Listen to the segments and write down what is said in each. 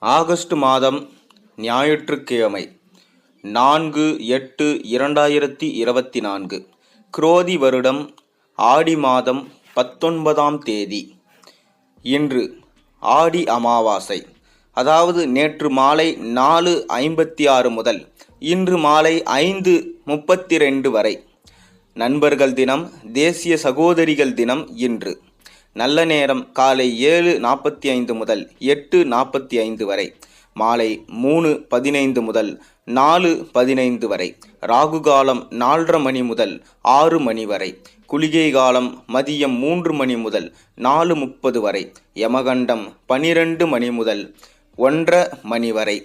August மாதம் ஞாயிற்றுக்கிழமை 4/8/2024 குரோதி வருடம் ஆடி மாதம் 19ஆம் தேதி. இன்று ஆடி அமாவாசை, அதாவது நேற்று மாலை 4:56 முதல் இன்று மாலை 5:32 வரை. நண்பர்கள் தினம், தேசிய சகோதரிகள் தினம் இன்று. நல்ல நேரம் காலை 7:45 முதல் 8:45 வரை, மாலை 3:15 முதல் 4:15 வரை. ராகு காலம் 4:30 மணி முதல் 6 மணி வரை. குளிகை காலம் மதியம் 3 மணி முதல் 4:30 வரை. யமகண்டம் 12 மணி முதல் 1:30 மணி வரை.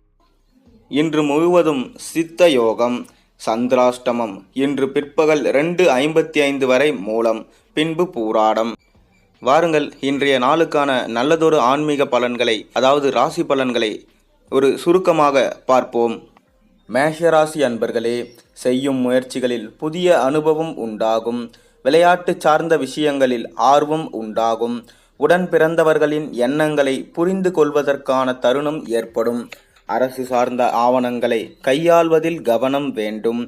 இன்று முழுவதும் சித்த யோகம். சந்திராஷ்டமம் இன்று பிற்பகல் 2:55 வரை மூலம், பின்பு பூராடம். வாருங்கள், இன்றைய நாளுக்கான நல்லதொரு ஆன்மீக பலன்களை, அதாவது ராசி பலன்களை ஒரு சுருக்கமாக பார்ப்போம். மேஷராசி அன்பர்களே, செய்யும் முயற்சிகளில் புதிய அனுபவம் உண்டாகும். விளையாட்டு சார்ந்த விஷயங்களில் ஆர்வம் உண்டாகும். உடன் பிறந்தவர்களின் எண்ணங்களை புரிந்து கொள்வதற்கான தருணம் ஏற்படும். அரசு சார்ந்த ஆவணங்களை கையாள்வதில் கவனம் வேண்டும்.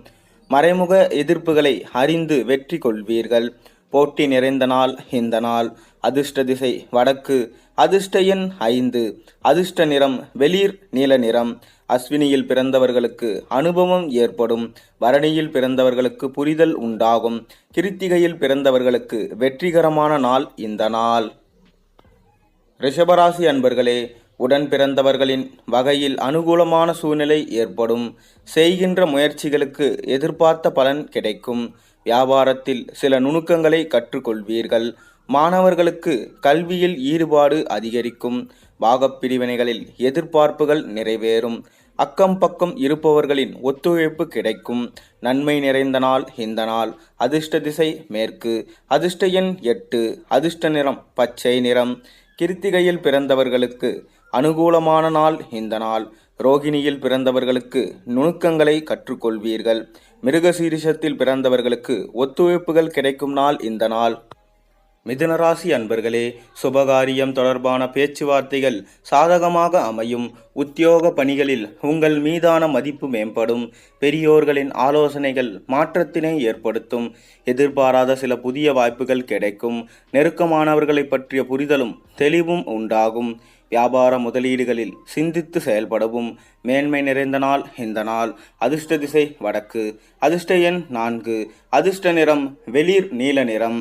மறைமுக எதிர்ப்புகளை அறிந்து வெற்றி கொள்வீர்கள். போட்டி நிறைந்த நாள் இந்த நாள். அதிர்ஷ்ட திசை வடக்கு. அதிர்ஷ்ட எண் 5. அதிர்ஷ்ட நிறம் வெளிர் நீல நிறம். அஸ்வினியில் பிறந்தவர்களுக்கு அனுபவம் ஏற்படும். பரணியில் பிறந்தவர்களுக்கு புரிதல் உண்டாகும். கிருத்திகையில் பிறந்தவர்களுக்கு வெற்றிகரமான நாள் இந்த நாள். ரிஷபராசி அன்பர்களே, உடன் பிறந்தவர்களின் வகையில் அனுகூலமான சூழ்நிலை ஏற்படும். செய்கின்ற முயற்சிகளுக்கு எதிர்பார்த்த பலன் கிடைக்கும். வியாபாரத்தில் சில நுணுக்கங்களை கற்றுக்கொள்வீர்கள். மாணவர்களுக்கு கல்வியில் ஈடுபாடு அதிகரிக்கும். பாகப்பிரிவினைகளில் எதிர்பார்ப்புகள் நிறைவேறும். அக்கம் பக்கம் இருப்பவர்களின் ஒத்துழைப்பு கிடைக்கும். நன்மை நிறைந்த நாள் இந்த நாள். அதிர்ஷ்ட திசை மேற்கு. அதிர்ஷ்ட எண் 8. அதிர்ஷ்ட நிறம் பச்சை நிறம். கிருத்திகையில் பிறந்தவர்களுக்கு அனுகூலமான நாள் இந்த நாள். ரோகிணியில் பிறந்தவர்களுக்கு நுணுக்கங்களை கற்றுக்கொள்வீர்கள். மிருகசீரிஷத்தில் பிறந்தவர்களுக்கு ஒத்துழைப்புகள் கிடைக்கும் நாள் இந்த நாள். மிதுனராசி அன்பர்களே, சுபகாரியம் தொடர்பான பேச்சுவார்த்தைகள் சாதகமாக அமையும். உத்தியோக பணிகளில் உங்கள் மீதான மதிப்பு மேம்படும். பெரியோர்களின் ஆலோசனைகள் மாற்றத்தினை ஏற்படுத்தும். எதிர்பாராத சில புதிய வாய்ப்புகள் கிடைக்கும். நெருக்கமானவர்களை பற்றிய புரிதலும் தெளிவும் உண்டாகும். வியாபார முதலீடுகளில் சிந்தித்து செயல்படவும். மேன்மை நிறைந்த நாள் இந்த நாள். அதிர்ஷ்ட திசை வடக்கு. அதிர்ஷ்ட எண் 4. அதிர்ஷ்ட நிறம் வெளிர் நீல நிறம்.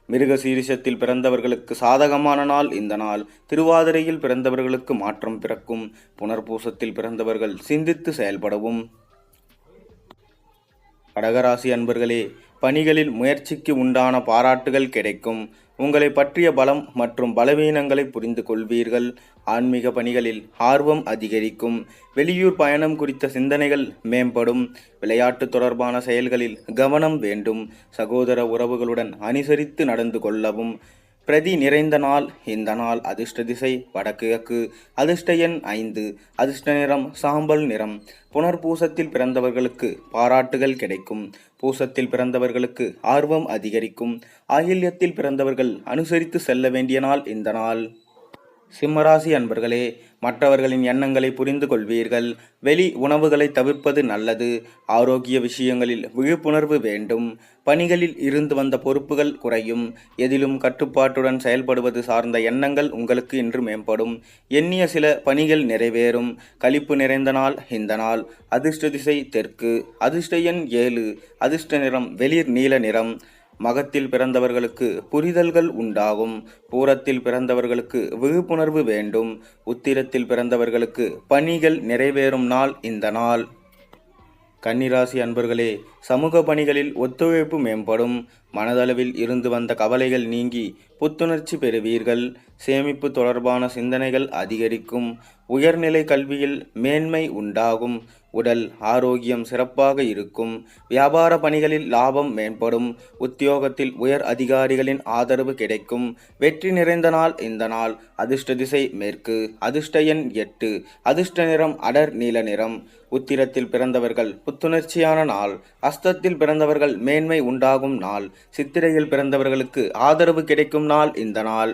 மிருகசீரிஷத்தில் பிறந்தவர்களுக்கு சாதகமான நாள் இந்த நாள். திருவாதிரையில் பிறந்தவர்களுக்கு மாற்றம் பிறக்கும். புனர்பூசத்தில் பிறந்தவர்கள் சிந்தித்து செயல்படவும். கடகராசி அன்பர்களே, பணிகளில் முயற்சிக்கு உண்டான பாராட்டுகள் கிடைக்கும். உங்களை பற்றிய பலம் மற்றும் பலவீனங்களை புரிந்து கொள்வீர்கள். ஆன்மீக பணிகளில் ஆர்வம் அதிகரிக்கும். வெளியூர் பயணம் குறித்த சிந்தனைகள் மேம்படும். விளையாட்டு தொடர்பான செயல்களில் கவனம் வேண்டும். சகோதர உறவுகளுடன் அனுசரித்து நடந்து கொள்ளவும். பிரதி நிறைந்த நாள் இந்த நாள். அதிர்ஷ்ட திசை வடகிழக்கு. அதிர்ஷ்ட எண் 5. அதிர்ஷ்ட நிறம் சாம்பல் நிறம். புனர்பூசத்தில் பிறந்தவர்களுக்கு பாராட்டுகள் கிடைக்கும். பூசத்தில் பிறந்தவர்களுக்கு ஆர்வம் அதிகரிக்கும். ஆயில்யத்தில் பிறந்தவர்கள் அனுசரித்து செல்ல வேண்டிய நாள் இந்த நாள். சிம்மராசி அன்பர்களே, மற்றவர்களின் எண்ணங்களை புரிந்து கொள்வீர்கள். வெளி உணவுகளை தவிர்ப்பது நல்லது. ஆரோக்கிய விஷயங்களில் விழிப்புணர்வு வேண்டும். பணிகளில் இருந்து வந்த பொறுப்புகள் குறையும். எதிலும் கட்டுப்பாட்டுடன் செயல்படுவது சார்ந்த எண்ணங்கள் உங்களுக்கு இன்று மேம்படும். எண்ணிய சில பணிகள் நிறைவேறும். களிப்பு நிறைந்த நாள் இந்த நாள். அதிர்ஷ்ட திசை தெற்கு. அதிர்ஷ்ட எண் 7. அதிர்ஷ்ட நிறம் வெளிர் நீல நிறம். மகத்தில் பிறந்தவர்களுக்கு புரிதல்கள் உண்டாகும். பூரத்தில் பிறந்தவர்களுக்கு விழிப்புணர்வு வேண்டும். உத்திரத்தில் பிறந்தவர்களுக்கு பணிகள் நிறைவேறும் நாள் இந்த நாள். கன்னிராசி அன்பர்களே, சமூக பணிகளில் ஒத்துழைப்பு மேம்படும். மனதளவில் இருந்து வந்த கவலைகள் நீங்கி புத்துணர்ச்சி பெறுவீர்கள். சேமிப்பு தொடர்பான சிந்தனைகள் அதிகரிக்கும். உயர்நிலை கல்வியில் மேன்மை உண்டாகும். உடல் ஆரோக்கியம் சிறப்பாக இருக்கும். வியாபார பணிகளில் லாபம் மேம்படும். உத்தியோகத்தில் உயர் அதிகாரிகளின் ஆதரவு கிடைக்கும். வெற்றி நிறைந்த நாள் இந்த நாள். அதிர்ஷ்ட திசை மேற்கு. அதிர்ஷ்ட எண் 8. அதிர்ஷ்ட நிறம் அடர் நீல நிறம். உத்திரத்தில் பிறந்தவர்கள் புத்துணர்ச்சியான நாள். அஸ்தத்தில் பிறந்தவர்கள் மேன்மை உண்டாகும் நாள். சித்திரையில் பிறந்தவர்களுக்கு ஆதரவு கிடைக்கும் நாள் இந்த நாள்.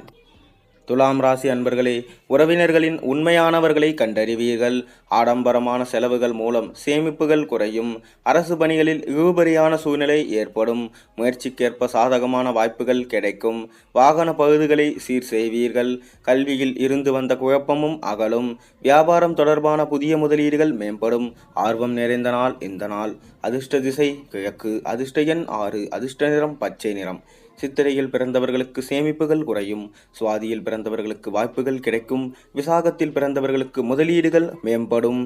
துலாம் ராசி அன்பர்களே, உறவினர்களின் உண்மையானவர்களை கண்டறிவீர்கள். ஆடம்பரமான செலவுகள் மூலம் சேமிப்புகள் குறையும். அரசு பணிகளில் இழுபறியான சூழ்நிலை ஏற்படும். முயற்சிக்கேற்ப சாதகமான வாய்ப்புகள் கிடைக்கும். வாகன பகுதிகளை சீர் செய்வீர்கள். கல்வியில் இருந்து வந்த குழப்பமும் அகலும். வியாபாரம் தொடர்பான புதிய முதலீடுகள் மேம்படும். ஆர்வம் நிறைந்த நாள் இந்த நாள். அதிர்ஷ்ட திசை கிழக்கு. அதிர்ஷ்ட எண் 6. அதிர்ஷ்ட நிறம் பச்சை நிறம். சித்திரையில் பிறந்தவர்களுக்கு சேமிப்புகள் குறையும். சுவாதியில் பிறந்தவர்களுக்கு வாய்ப்புகள் கிடைக்கும். விசாகத்தில் பிறந்தவர்களுக்கு முதலீடுகள் மேம்படும்.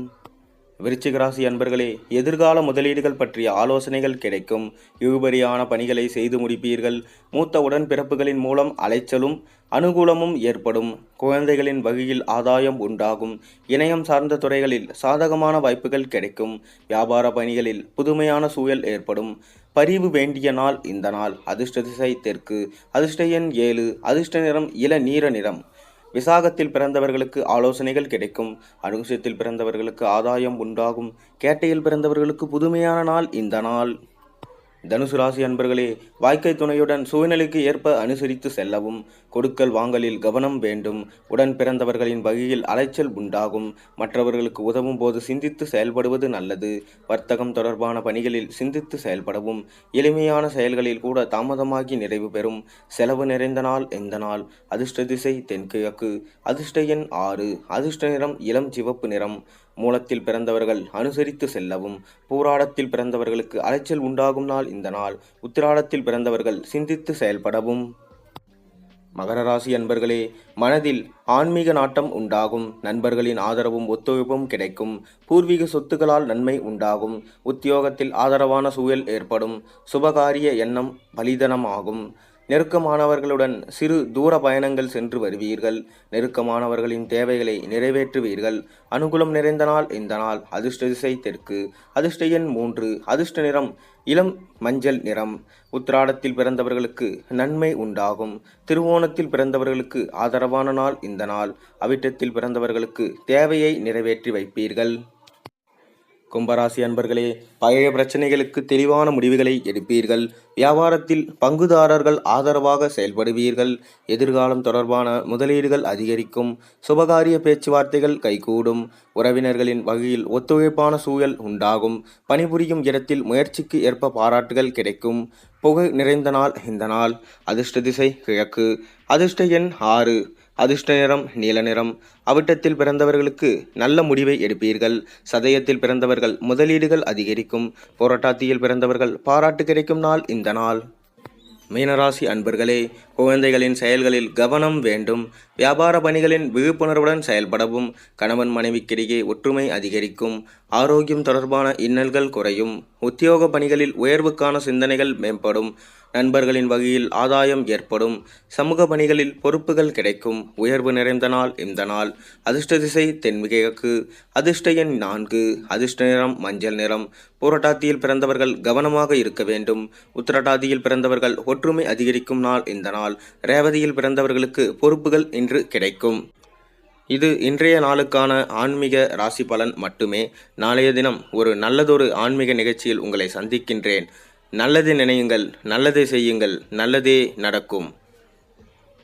விருச்சிக ராசி அன்பர்களே, எதிர்கால முதலீடுகள் பற்றிய ஆலோசனைகள் கிடைக்கும். இழுபறியான பணிகளை செய்து முடிப்பீர்கள். மூத்த உடன்பிறப்புகளின் மூலம் அலைச்சலும் அனுகூலமும் ஏற்படும். குழந்தைகளின் வகையில் ஆதாயம் உண்டாகும். இணையம் சார்ந்த துறைகளில் சாதகமான வாய்ப்புகள் கிடைக்கும். வியாபார பணிகளில் புதுமையான சூழல் ஏற்படும். பரிவு வேண்டிய நாள் இந்த நாள். அதிர்ஷ்ட திசை தெற்கு. அதிர்ஷ்ட எண் 7. அதிர்ஷ்ட நிறம் இளநீல நிறம். விசாகத்தில் பிறந்தவர்களுக்கு ஆலோசனைகள் கிடைக்கும். அனுஷத்தில் பிறந்தவர்களுக்கு ஆதாயம் உண்டாகும். கேட்டையில் பிறந்தவர்களுக்கு புதுமையான நாள் இந்த நாள். தனுசு ராசி அன்பர்களே, வாழ்க்கை துணையுடன் சூழ்நிலைக்கு ஏற்ப அனுசரித்து செல்லவும். கொடுக்கல் வாங்கலில் கவனம் வேண்டும். உடன் பிறந்தவர்களின் வகையில் அலைச்சல் உண்டாகும். மற்றவர்களுக்கு உதவும் போது சிந்தித்து செயல்படுவது நல்லது. வர்த்தகம் தொடர்பான பணிகளில் சிந்தித்து செயல்படவும். எளிமையான செயல்களில் கூட தாமதமாகி நிறைவு பெறும். செலவு நிறைந்த நாள் இந்த நாள். அதிர்ஷ்ட திசை தென்கிழக்கு. அதிர்ஷ்ட எண் 6. அதிர்ஷ்ட நிறம் இளம் சிவப்பு நிறம். மூலத்தில் பிறந்தவர்கள் அனுசரித்து செல்லவும். பூராடத்தில் பிறந்தவர்களுக்கு அலைச்சல் உண்டாகும் நாள் இந்த நாள். உத்திராடத்தில் பிறந்தவர்கள் சிந்தித்து செயல்படவும். மகர ராசி அன்பர்களே, மனதில் ஆன்மீக நாட்டம் உண்டாகும். நண்பர்களின் ஆதரவும் ஒத்துழைப்பும் கிடைக்கும். பூர்வீக சொத்துக்களால் நன்மை உண்டாகும். உத்தியோகத்தில் ஆதரவான சூழல் ஏற்படும். சுபகாரிய எண்ணம் பலிதனமாகும். நெருக்கமானவர்களுடன் சிறு தூர பயணங்கள் சென்று வருவீர்கள். நெருக்கமானவர்களின் தேவைகளை நிறைவேற்றுவீர்கள். அனுகூலம் நிறைந்த நாள் இந்த நாள். அதிர்ஷ்ட திசை தெற்கு. அதிர்ஷ்ட எண் 3. அதிர்ஷ்ட நிறம் இளம் மஞ்சள் நிறம். உத்திராடத்தில் பிறந்தவர்களுக்கு நன்மை உண்டாகும். திருவோணத்தில் பிறந்தவர்களுக்கு ஆதரவான நாள் இந்த நாள். அவிட்டத்தில் பிறந்தவர்களுக்கு தேவையை நிறைவேற்றி வைப்பீர்கள். கும்பராசி அன்பர்களே, பழைய பிரச்சனைகளுக்கு தெளிவான முடிவுகளை எடுப்பீர்கள். வியாபாரத்தில் பங்குதாரர்கள் ஆதரவாக செயல்படுவீர்கள். எதிர்காலம் தொடர்பான முதலீடுகள் அதிகரிக்கும். சுபகாரிய பேச்சுவார்த்தைகள் கைகூடும். உறவினர்களின் வகையில் ஒத்துழைப்பான சூழல் உண்டாகும். பணிபுரியும் இடத்தில் முயற்சிக்கு ஏற்ப பாராட்டுகள் கிடைக்கும். புகழ் நிறைந்த நாள் இந்த நாள். அதிர்ஷ்ட திசை கிழக்கு. அதிர்ஷ்ட எண் 6. அதிர்ஷ்ட நிறம் நீல நிறம். அவிட்டத்தில் பிறந்தவர்களுக்கு நல்ல முடிவை எடுப்பீர்கள். சதயத்தில் பிறந்தவர்கள் முதலீடுகள் அதிகரிக்கும். புரட்டாதியில் பிறந்தவர்கள் பாராட்டு கிடைக்கும் நாள் இந்த நாள். மீனராசி அன்பர்களே, குழந்தைகளின் செயல்களில் கவனம் வேண்டும். வியாபார பணிகளின் விழிப்புணர்வுடன் செயல்படவும். கணவன் மனைவிக்கிடையே ஒற்றுமை அதிகரிக்கும். ஆரோக்கியம் தொடர்பான இன்னல்கள் குறையும். உத்தியோக பணிகளில் உயர்வுக்கான சிந்தனைகள் மேம்படும். நண்பர்களின் வகையில் ஆதாயம் ஏற்படும். சமூக பணிகளில் பொறுப்புகள் கிடைக்கும். உயர்வு நிறைந்த நாள் இந்த நாள். அதிர்ஷ்ட திசை தென்கிழக்கு. அதிர்ஷ்ட எண் 4. அதிர்ஷ்ட நிறம் மஞ்சள் நிறம். பூரட்டாதியில் பிறந்தவர்கள் கவனமாக இருக்க வேண்டும். உத்திரட்டாதியில் பிறந்தவர்கள் ஒற்றுமை அதிகரிக்கும் நாள் இந்த நாள். ரேவதியில் பிறந்தவர்களுக்கு பொறுப்புகள் இன்று கிடைக்கும். இது இன்றைய நாளுக்கான ஆன்மீக ராசி பலன் மட்டுமே. நாளைய தினம் ஒரு நல்லதொரு ஆன்மீக நிகழ்ச்சியில் உங்களை சந்திக்கின்றேன். நல்லதை நினையுங்கள், நல்லதை செய்யுங்கள், நல்லதே நடக்கும்.